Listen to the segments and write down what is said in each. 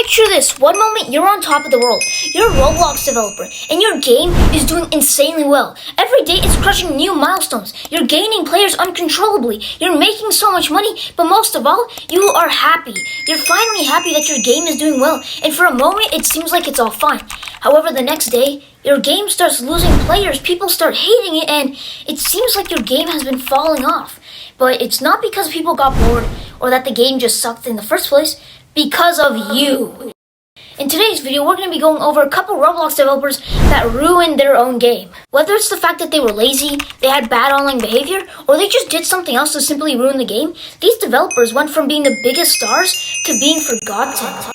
Picture this. One moment you're on top of the world. You're a Roblox developer and your game is doing insanely well. Every day it's crushing new milestones. You're gaining players uncontrollably. You're making so much money, but most of all, you are happy. You're finally happy that your game is doing well, and for a moment it seems like it's all fine. However, the next day, your game starts losing players, people start hating it, and it seems like your game has been falling off. But it's not because people got bored or that the game just sucked in the first place. Because of you. In today's video, we're going to be going over a couple Roblox developers that ruined their own game. Whether it's the fact that they were lazy, they had bad online behavior, or they just did something else to simply ruin the game, these developers went from being the biggest stars to being forgotten.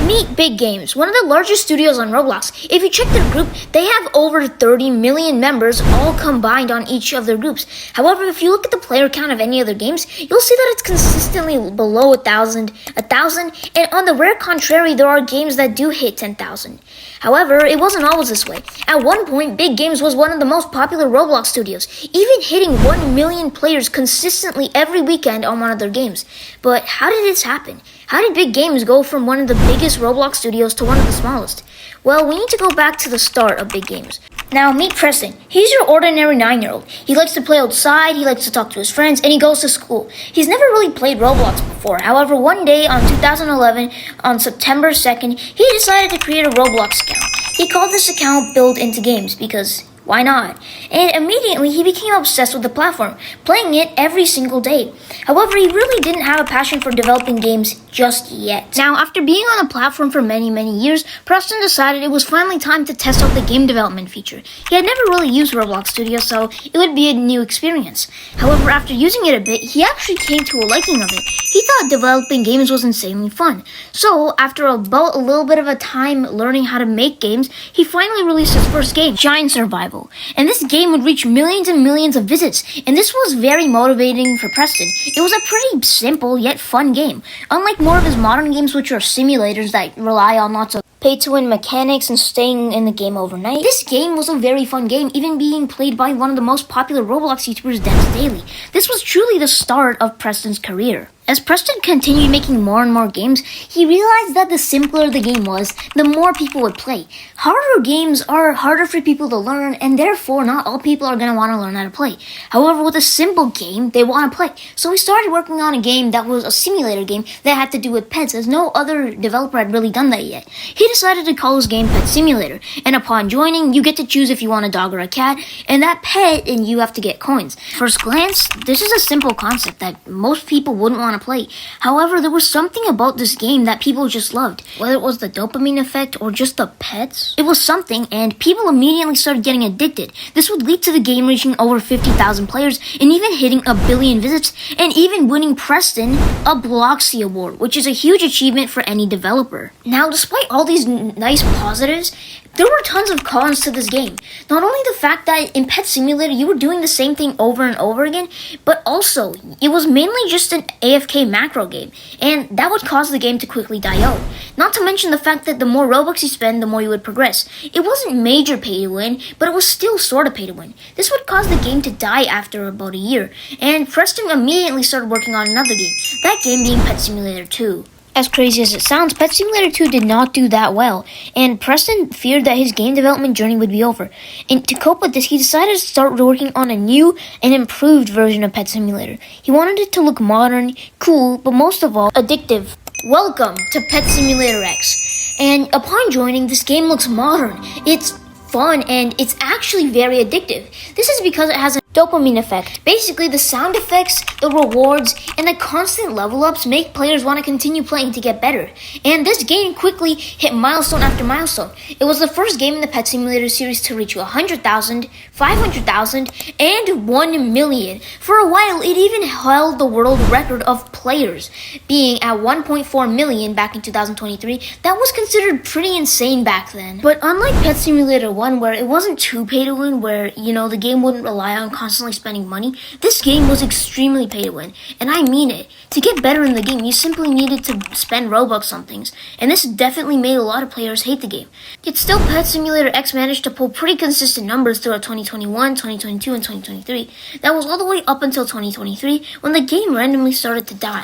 Meet Big Games, one of the largest studios on Roblox. If you check their group, they have over 30 million members all combined on each of their groups. However, if you look at the player count of any other games, you'll see that it's consistently below 1,000, and on the rare contrary, there are games that do hit 10,000. However, it wasn't always this way. At one point, Big Games was one of the most popular Roblox studios, even hitting 1 million players consistently every weekend on one of their games. But how did this happen? How did Big Games go from one of the biggest Roblox studios to one of the smallest? Well, we need to go back to the start of Big Games. Now, meet Preston. He's your ordinary 9-year-old. He likes to play outside, he likes to talk to his friends, and he goes to school. He's never really played Roblox before. However, one day on 2011, on September 2nd, he decided to create a Roblox account. He called this account Build Into Games because why not? And immediately he became obsessed with the platform, playing it every single day. However, he really didn't have a passion for developing games just yet. Now, after being on the platform for many years, Preston decided it was finally time to test out the game development feature. He had never really used Roblox Studio, so it would be a new experience. However, after using it a bit, he actually came to a liking of it. He thought developing games was insanely fun. So, after about a little bit of a time learning how to make games, he finally released his first game, Giant Survival. And this game would reach millions and millions of visits, and this was very motivating for Preston. It was a pretty simple yet fun game. Unlike more of his modern games, which are simulators that rely on lots of pay-to-win mechanics and staying in the game overnight, this game was a very fun game, even being played by one of the most popular Roblox YouTubers, Dance Daily. This was truly the start of Preston's career. As Preston continued making more and more games, he realized that the simpler the game was, the more people would play. Harder games are harder for people to learn, and therefore not all people are going to want to learn how to play. However, with a simple game, they want to play. So he started working on a game that was a simulator game that had to do with pets, as no other developer had really done that yet. He decided to call his game Pet Simulator, and upon joining, you get to choose if you want a dog or a cat, and that pet, and you have to get coins. First glance, this is a simple concept that most people wouldn't want to play. However, there was something about this game that people just loved. Whether it was the dopamine effect or just the pets, it was something, and people immediately started getting addicted. This would lead to the game reaching over 50,000 players and even hitting 1 billion visits, and even winning Preston a Bloxy Award, which is a huge achievement for any developer. Now, despite all these nice positives, there were tons of cons to this game. Not only the fact that in Pet Simulator you were doing the same thing over and over again, but also it was mainly just an AFK macro game, and that would cause the game to quickly die out. Not to mention the fact that the more Robux you spend, the more you would progress. It wasn't major pay to win, but it was still sort of pay to win. This would cause the game to die after about a year, and Preston immediately started working on another game, that game being Pet Simulator 2. As crazy as it sounds, Pet Simulator 2 did not do that well, and Preston feared that his game development journey would be over. And to cope with this, he decided to start working on a new and improved version of Pet Simulator. He wanted it to look modern, cool, but most of all, addictive. Welcome to Pet Simulator X. And upon joining, this game looks modern. It's fun, and it's actually very addictive. This is because it has a dopamine effect. Basically, the sound effects, the rewards, and the constant level ups make players want to continue playing to get better. And this game quickly hit milestone after milestone. It was the first game in the Pet Simulator series to reach 100,000, 500,000, and 1 million. For a while, it even held the world record of players, being at 1.4 million back in 2023. That was considered pretty insane back then. But unlike Pet Simulator 1, where it wasn't too pay to win, where, the game wouldn't rely on constantly spending money, this game was extremely pay to win. And I mean it. To get better in the game, you simply needed to spend Robux on things. And this definitely made a lot of players hate the game. Yet still, Pet Simulator X managed to pull pretty consistent numbers throughout 2021, 2022, and 2023. That was all the way up until 2023 when the game randomly started to die.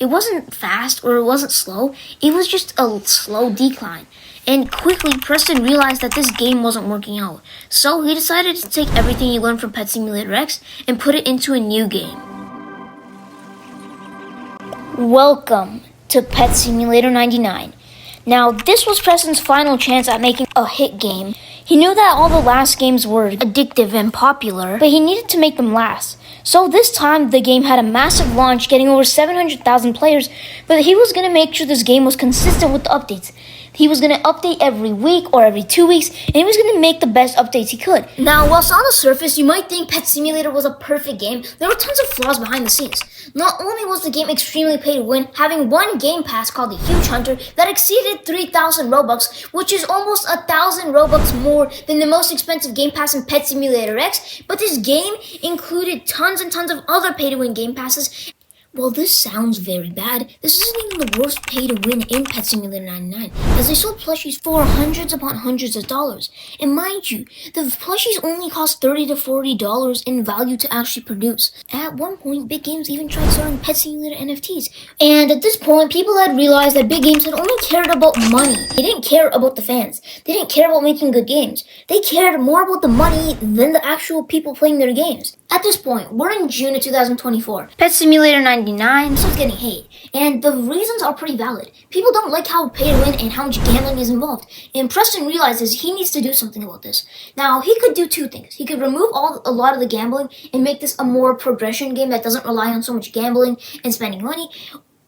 It wasn't fast or it wasn't slow, it was just a slow decline. And quickly, Preston realized that this game wasn't working out. So he decided to take everything he learned from Pet Simulator X and put it into a new game. Welcome to Pet Simulator 99. Now, this was Preston's final chance at making a hit game. He knew that all the last games were addictive and popular, but he needed to make them last. So this time, the game had a massive launch, getting over 700,000 players, but he was going to make sure this game was consistent with the updates. He was going to update every week or every 2 weeks, and he was going to make the best updates he could. Now, whilst on the surface, you might think Pet Simulator was a perfect game, there were tons of flaws behind the scenes. Not only was the game extremely pay to win, having one game pass called the Huge Hunter that exceeded 3,000 Robux, which is almost 1,000 Robux more than the most expensive game pass in Pet Simulator X, but this game included tons and tons of other pay to win game passes. Well, this sounds very bad. This isn't even the worst pay to win in Pet Simulator 99, as they sold plushies for hundreds upon hundreds of dollars. And mind you, the plushies only cost $30 to $40 in value to actually produce. At one point, big games even tried selling Pet Simulator NFTs. And at this point, people had realized that big games had only cared about money. They didn't care about the fans. They didn't care about making good games. They cared more about the money than the actual people playing their games. At this point, we're in June of 2024. Pet Simulator 99 starts getting hate, and the reasons are pretty valid. People don't like how pay to win and how much gambling is involved, and Preston realizes he needs to do something about this. Now, he could do two things. He could remove a lot of the gambling and make this a more progression game that doesn't rely on so much gambling and spending money,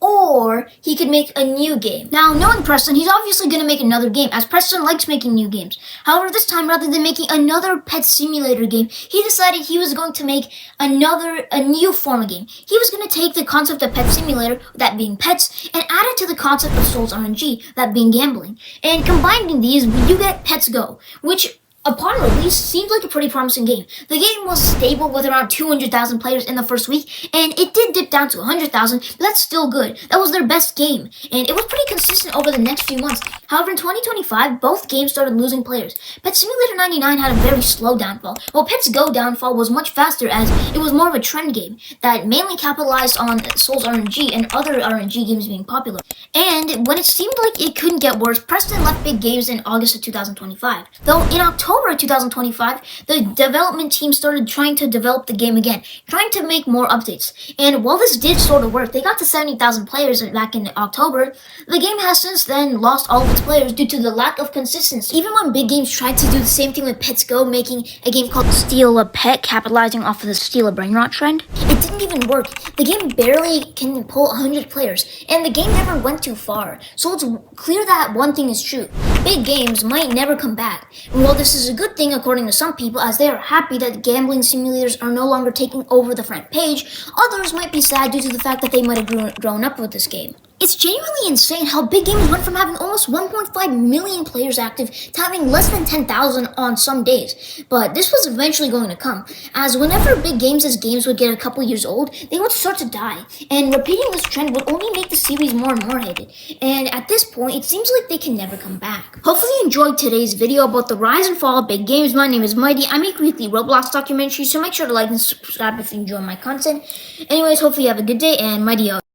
or he could make a new game. Now, knowing Preston, he's obviously going to make another game, as Preston likes making new games. However, this time, rather than making another Pet Simulator game, he decided he was going to make a new form of game. He was going to take the concept of Pet Simulator, that being pets, and add it to the concept of Souls RNG, that being gambling. And combining these, you get Pets Go, which upon release, seemed like a pretty promising game. The game was stable with around 200,000 players in the first week, and it did dip down to 100,000, but that's still good. That was their best game, and it was pretty consistent over the next few months. However, in 2025, both games started losing players. Pet Simulator 99 had a very slow downfall, while Pets Go downfall was much faster, as it was more of a trend game that mainly capitalized on Souls RNG and other RNG games being popular. And when it seemed like it couldn't get worse, Preston left big games in August of 2025. Though in October of 2025, the development team started trying to develop the game again, trying to make more updates. And while this did sort of work, they got to 70,000 players back in October. The game has since then lost all of its players due to the lack of consistency. Even when big games tried to do the same thing with Pets Go, making a game called Steal a Pet, capitalizing off of the Steal a Brain Rot trend, it didn't even work. The game barely can pull 100 players, and the game never went too far. So it's clear that one thing is true. Big games might never come back. And while this is a good thing according to some people, as they are happy that gambling simulators are no longer taking over the front page, others might be sad due to the fact that they might have grown up with this game. It's genuinely insane how big games went from having almost 1.5 million players active to having less than 10,000 on some days. But this was eventually going to come, as whenever big games' games would get a couple years old, they would start to die, and repeating this trend would only make the series more and more hated. And at this point, it seems like they can never come back. Hopefully you enjoyed today's video about the rise and fall of big games. My name is Mighty. I make weekly Roblox documentaries, so make sure to like and subscribe if you enjoy my content. Anyways, hopefully you have a good day, and Mighty out.